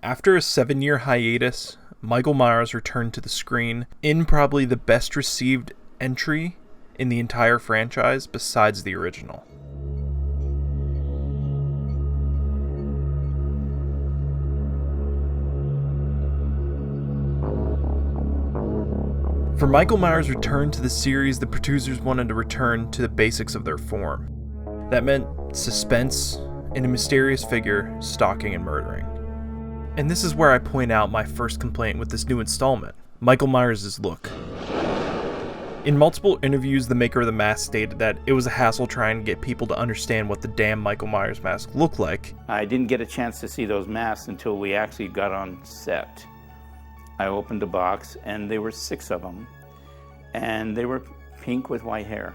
After a 7-year hiatus, Michael Myers returned to the screen in probably the best received entry in the entire franchise besides the original. For Michael Myers' return to the series, the producers wanted to return to the basics of their form. That meant suspense and a mysterious figure stalking and murdering. And this is where I point out my first complaint with this new installment, Michael Myers' look. In multiple interviews, the maker of the mask stated that it was a hassle trying to get people to understand what the damn Michael Myers mask looked like. I didn't get a chance to see those masks until we actually got on set. I opened a box and there were 6 of them, and they were pink with white hair.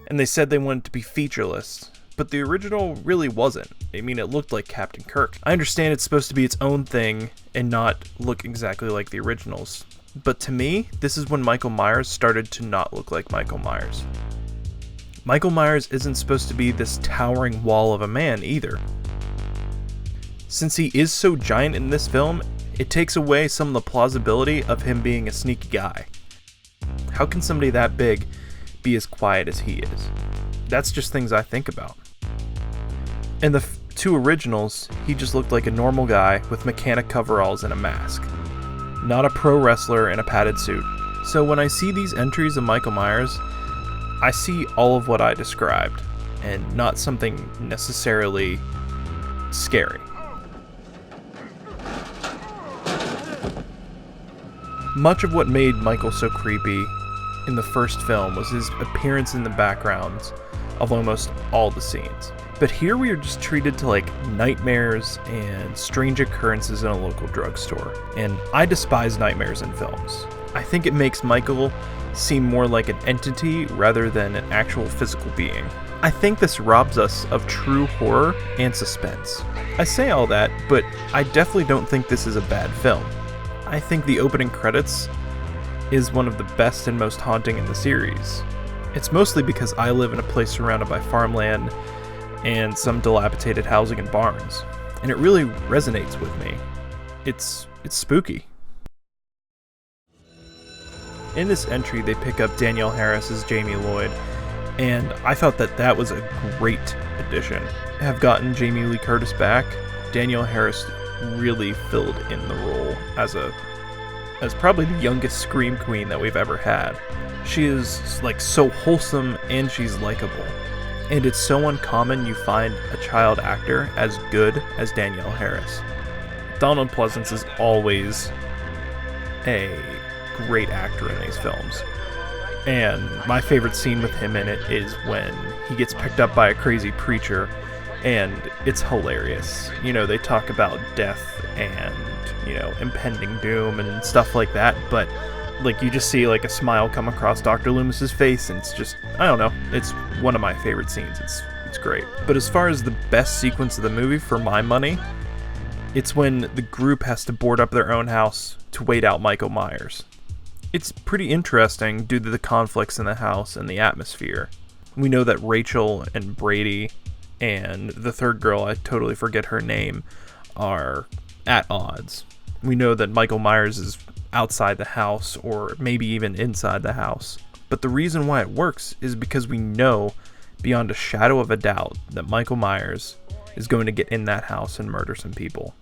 And they said they wanted to be featureless, but the original really wasn't. I mean, it looked like Captain Kirk. I understand it's supposed to be its own thing and not look exactly like the originals, but to me, this is when Michael Myers started to not look like Michael Myers. Michael Myers isn't supposed to be this towering wall of a man either. Since he is so giant in this film, it takes away some of the plausibility of him being a sneaky guy. How can somebody that big be as quiet as he is? That's just things I think about. In the 2 originals, he just looked like a normal guy with mechanic coveralls and a mask. Not a pro wrestler in a padded suit. So when I see these entries of Michael Myers, I see all of what I described, and not something necessarily scary. Much of what made Michael so creepy in the first film was his appearance in the backgrounds of almost all the scenes. But here we are just treated to like nightmares and strange occurrences in a local drugstore. And I despise nightmares in films. I think it makes Michael seem more like an entity rather than an actual physical being. I think this robs us of true horror and suspense. I say all that, but I definitely don't think this is a bad film. I think the opening credits is one of the best and most haunting in the series. It's mostly because I live in a place surrounded by farmland and some dilapidated housing and barns, and it really resonates with me. It's spooky. In this entry, they pick up Danielle Harris as Jamie Lloyd, and I thought that was a great addition. Have gotten Jamie Lee Curtis back, Danielle Harris really filled in the role as probably the youngest scream queen that we've ever had. She is like so wholesome and she's likable. And it's so uncommon you find a child actor as good as Danielle Harris. Donald Pleasance is always a great actor in these films. And my favorite scene with him in it is when he gets picked up by a crazy preacher, and it's hilarious. You know, they talk about death and, you know, impending doom and stuff like that, but like you just see like a smile come across Dr. Loomis's face, and it's just, I don't know, it's one of my favorite scenes. It's great. But as far as the best sequence of the movie, for my money, it's when the group has to board up their own house to wait out Michael Myers. It's pretty interesting due to the conflicts in the house and the atmosphere. We know that Rachel and Brady and the third girl, I totally forget her name, are at odds. We know that Michael Myers is outside the house or maybe even inside the house. But the reason why it works is because we know beyond a shadow of a doubt that Michael Myers is going to get in that house and murder some people.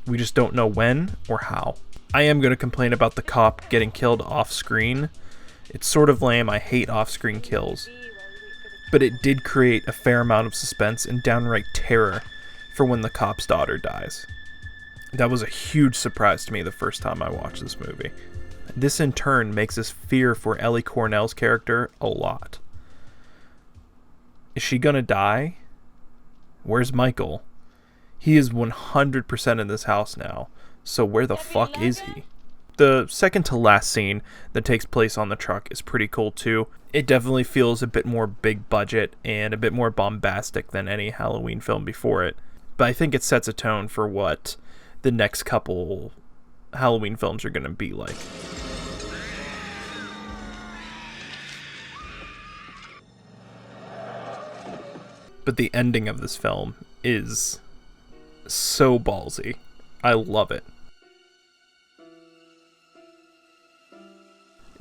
We just don't know when or how. I am going to complain about the cop getting killed off screen. It's sort of lame. I hate off-screen kills. But it did create a fair amount of suspense and downright terror for when the cop's daughter dies. That was a huge surprise to me the first time I watched this movie. This in turn makes us fear for Ellie Cornell's character a lot. Is she gonna die? Where's Michael? He is 100% in this house now, so where the fuck is he? The second to last scene that takes place on the truck is pretty cool too. It definitely feels a bit more big budget and a bit more bombastic than any Halloween film before it. But I think it sets a tone for what the next couple Halloween films are going to be like. But the ending of this film is so ballsy. I love it.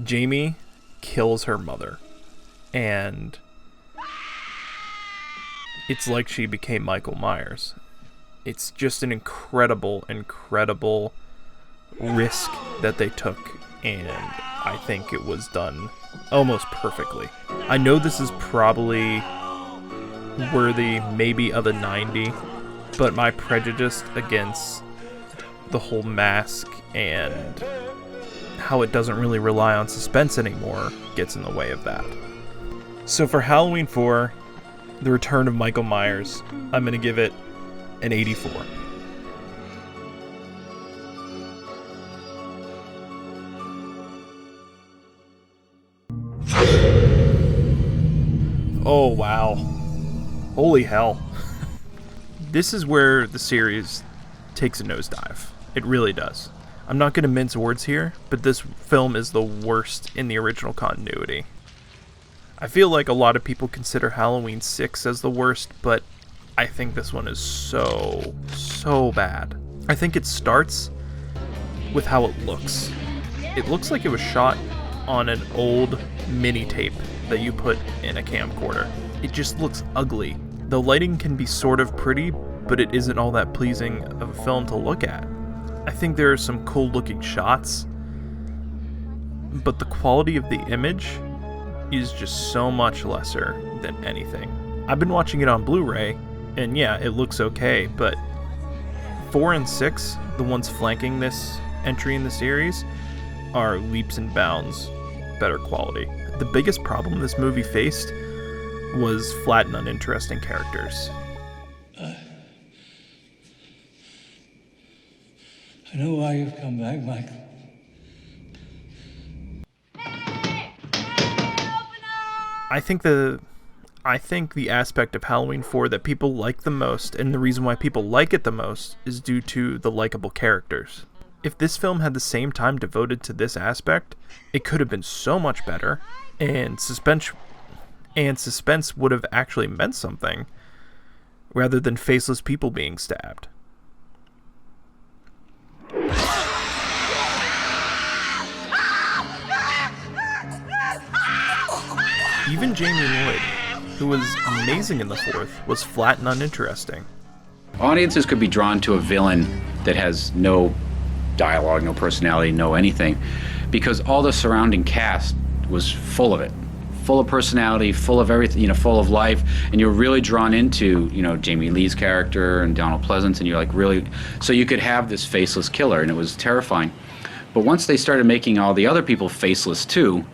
Jamie kills her mother, and it's like she became Michael Myers. It's just an incredible, incredible risk that they took, and I think it was done almost perfectly. I know this is probably worthy maybe of a 90, but my prejudice against the whole mask and how it doesn't really rely on suspense anymore gets in the way of that. So for Halloween 4, The Return of Michael Myers, I'm going to give it an 84. Oh wow. Holy hell. This is where the series takes a nosedive. It really does. I'm not going to mince words here, but this film is the worst in the original continuity. I feel like a lot of people consider Halloween 6 as the worst, but I think this one is so bad. I think it starts with how it looks. It looks like it was shot on an old mini tape that you put in a camcorder. It just looks ugly. The lighting can be sort of pretty, but it isn't all that pleasing of a film to look at. I think there are some cool looking shots, but the quality of the image is just so much lesser than anything. I've been watching it on Blu-ray, and yeah, it looks okay, but 4 and 6, the ones flanking this entry in the series, are leaps and bounds better quality. The biggest problem this movie faced was flat and uninteresting characters. I know why you've come back, Michael. I think the aspect of Halloween 4 that people like the most, and the reason why people like it the most, is due to the likable characters. If this film had the same time devoted to this aspect, it could have been so much better, and suspense would have actually meant something, rather than faceless people being stabbed. Even Jamie Lloyd, who was amazing in the fourth, was flat and uninteresting. Audiences could be drawn to a villain that has no dialogue, no personality, no anything, because all the surrounding cast was full of it. Full of personality, full of everything, full of life, and you're really drawn into, Jamie Lee's character and Donald Pleasance, and you're like really, so you could have this faceless killer, and it was terrifying. But once they started making all the other people faceless too,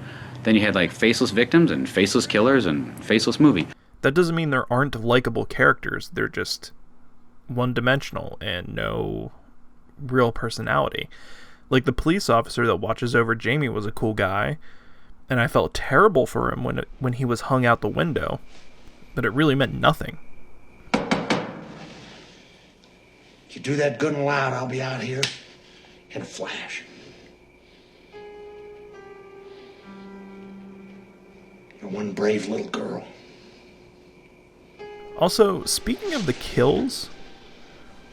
then you had like faceless victims and faceless killers and faceless movie. That doesn't mean there aren't likable characters, they're just one-dimensional and no real personality. Like the police officer that watches over Jamie was a cool guy, and I felt terrible for him when he was hung out the window, but it really meant nothing. If you do that good and loud, I'll be out here in a flash. You're one brave little girl. Also, speaking of the kills,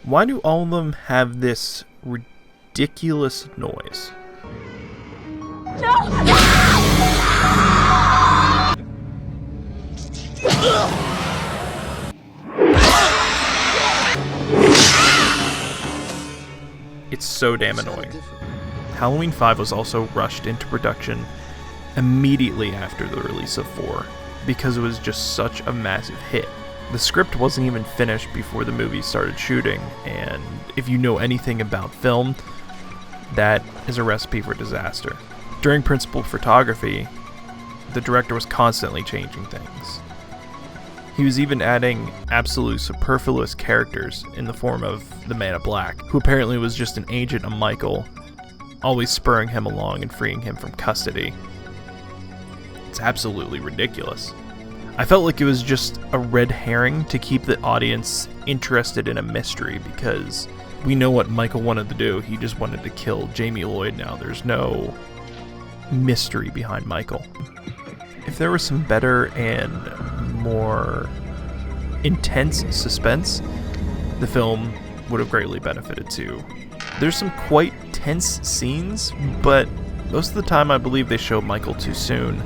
why do all of them have this ridiculous noise? No! It's so damn annoying. Halloween 5 was also rushed into production immediately after the release of 4 because it was just such a massive hit. The script wasn't even finished before the movie started shooting, and if you know anything about film, that is a recipe for disaster. During principal photography, the director was constantly changing things. He was even adding absolute superfluous characters in the form of the Man in Black, who apparently was just an agent of Michael, always spurring him along and freeing him from custody. It's absolutely ridiculous. I felt like it was just a red herring to keep the audience interested in a mystery, because we know what Michael wanted to do. He just wanted to kill Jamie Lloyd now. There's no mystery behind Michael. If there was some better and more intense suspense, the film would have greatly benefited too. There's some quite tense scenes, but most of the time I believe they show Michael too soon,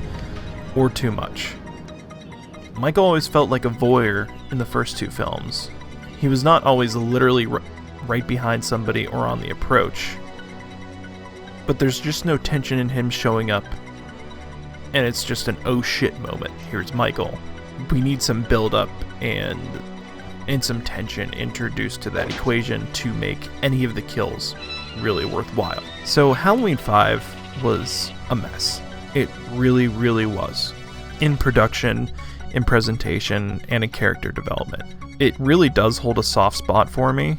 or too much. Michael always felt like a voyeur in the first two films. He was not always literally right behind somebody or on the approach, but there's just no tension in him showing up, and it's just an oh shit moment. Here's Michael. We need some build-up and some tension introduced to that equation to make any of the kills really worthwhile. So Halloween 5 was a mess. It really, really was. In production, in presentation, and in character development. It really does hold a soft spot for me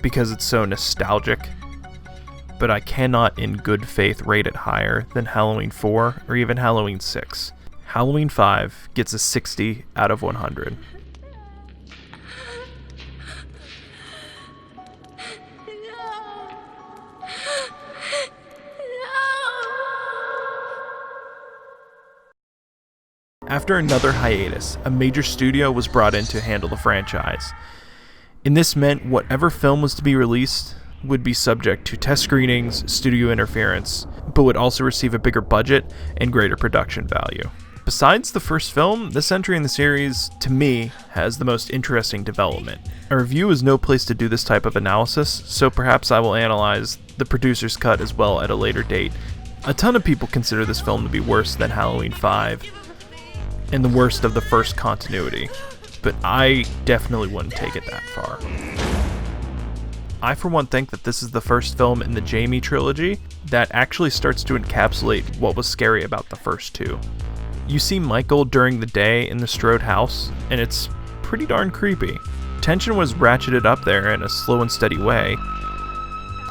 because it's so nostalgic, but I cannot in good faith rate it higher than Halloween 4 or even Halloween 6. Halloween 5 gets a 60 out of 100. After another hiatus, a major studio was brought in to handle the franchise. And this meant whatever film was to be released would be subject to test screenings, studio interference, but would also receive a bigger budget and greater production value. Besides the first film, this entry in the series, to me, has the most interesting development. A review is no place to do this type of analysis, so perhaps I will analyze the producer's cut as well at a later date. A ton of people consider this film to be worse than Halloween 5, and the worst of the first continuity, but I definitely wouldn't take it that far. I for one think that this is the first film in the Jamie trilogy that actually starts to encapsulate what was scary about the first two. You see Michael during the day in the Strode house, and it's pretty darn creepy. Tension was ratcheted up there in a slow and steady way,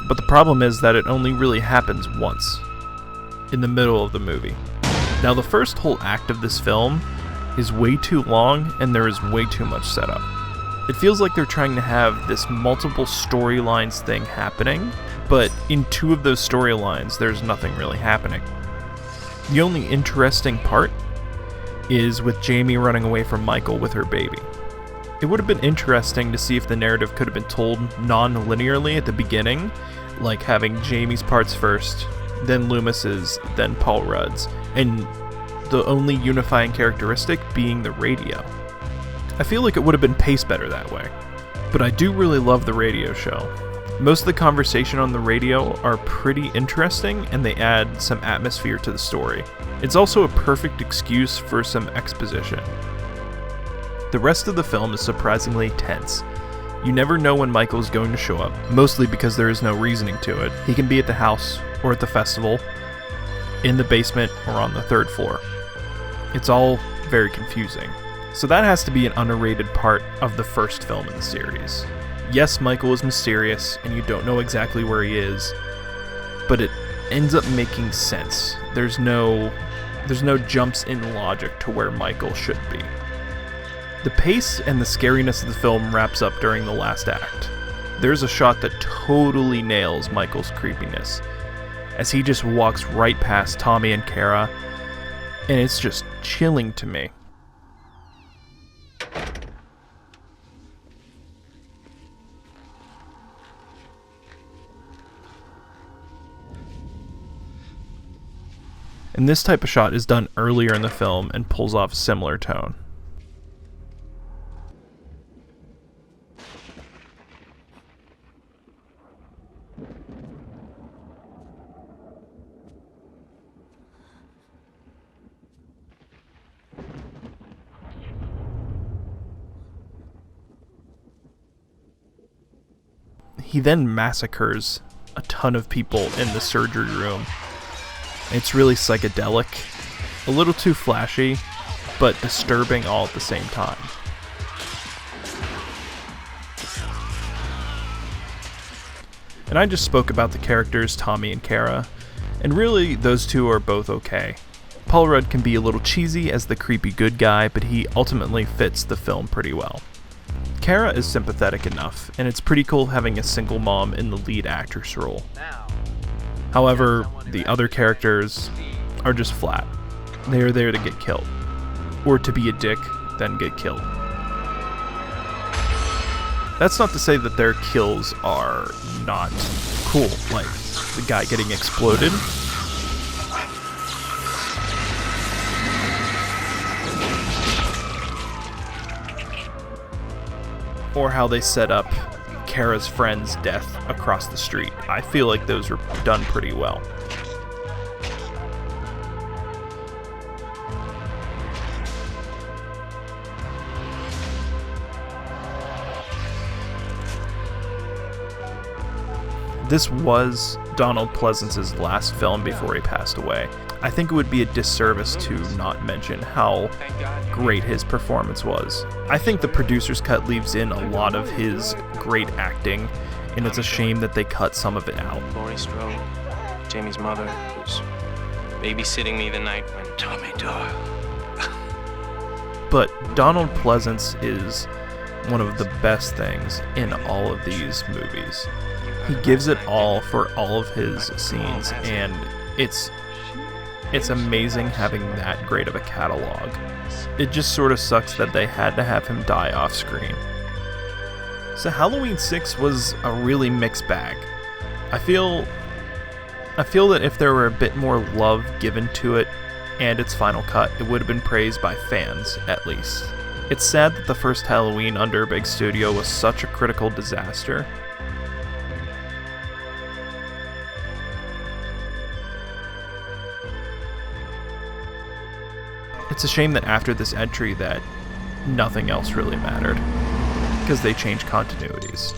but the problem is that it only really happens once, in the middle of the movie. Now the first whole act of this film is way too long, and there is way too much setup. It feels like they're trying to have this multiple storylines thing happening, but in two of those storylines there's nothing really happening. The only interesting part is with Jamie running away from Michael with her baby. It would have been interesting to see if the narrative could have been told non-linearly at the beginning, like having Jamie's parts first, then Loomis's, then Paul Rudd's, and the only unifying characteristic being the radio. I feel like it would have been paced better that way. But I do really love the radio show. Most of the conversation on the radio are pretty interesting, and they add some atmosphere to the story. It's also a perfect excuse for some exposition. The rest of the film is surprisingly tense. You never know when Michael is going to show up, mostly because there is no reasoning to it. He can be at the house, or at the festival, in the basement, or on the third floor. It's all very confusing. So that has to be an underrated part of the first film in the series. Yes, Michael is mysterious, and you don't know exactly where he is, but it ends up making sense. There's no jumps in logic to where Michael should be. The pace and the scariness of the film wraps up during the last act. There's a shot that totally nails Michael's creepiness, as he just walks right past Tommy and Kara, and it's just chilling to me. And this type of shot is done earlier in the film and pulls off a similar tone. He then massacres a ton of people in the surgery room. It's really psychedelic, a little too flashy, but disturbing all at the same time. And I just spoke about the characters Tommy and Kara, and really those two are both okay. Paul Rudd can be a little cheesy as the creepy good guy, but he ultimately fits the film pretty well. Kara is sympathetic enough, and it's pretty cool having a single mom in the lead actress role. However, the other characters are just flat. They are there to get killed. Or to be a dick, then get killed. That's not to say that their kills are not cool, like the guy getting exploded. Or how they set up Kara's friend's death across the street. I feel like those were done pretty well. This was Donald Pleasence's last film before he passed away. I think it would be a disservice to not mention how great his performance was. I think the producer's cut leaves in a lot of his great acting, and it's a shame that they cut some of it out. Laurie Strode, Jamie's mother, who's babysitting me the night when Tommy died. But Donald Pleasence is one of the best things in all of these movies. He gives it all for all of his scenes, and it's amazing having that great of a catalog. It just sort of sucks that they had to have him die off screen. So Halloween 6 was a really mixed bag. I feel that if there were a bit more love given to it and its final cut, it would have been praised by fans, at least. It's sad that the first Halloween under a big studio was such a critical disaster. It's a shame that after this entry that nothing else really mattered, because they changed continuities.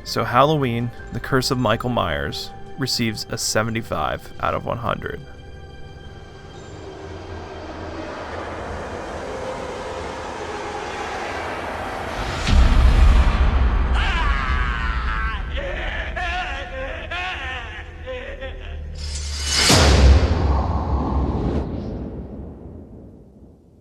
So Halloween, The Curse of Michael Myers, receives a 75 out of 100.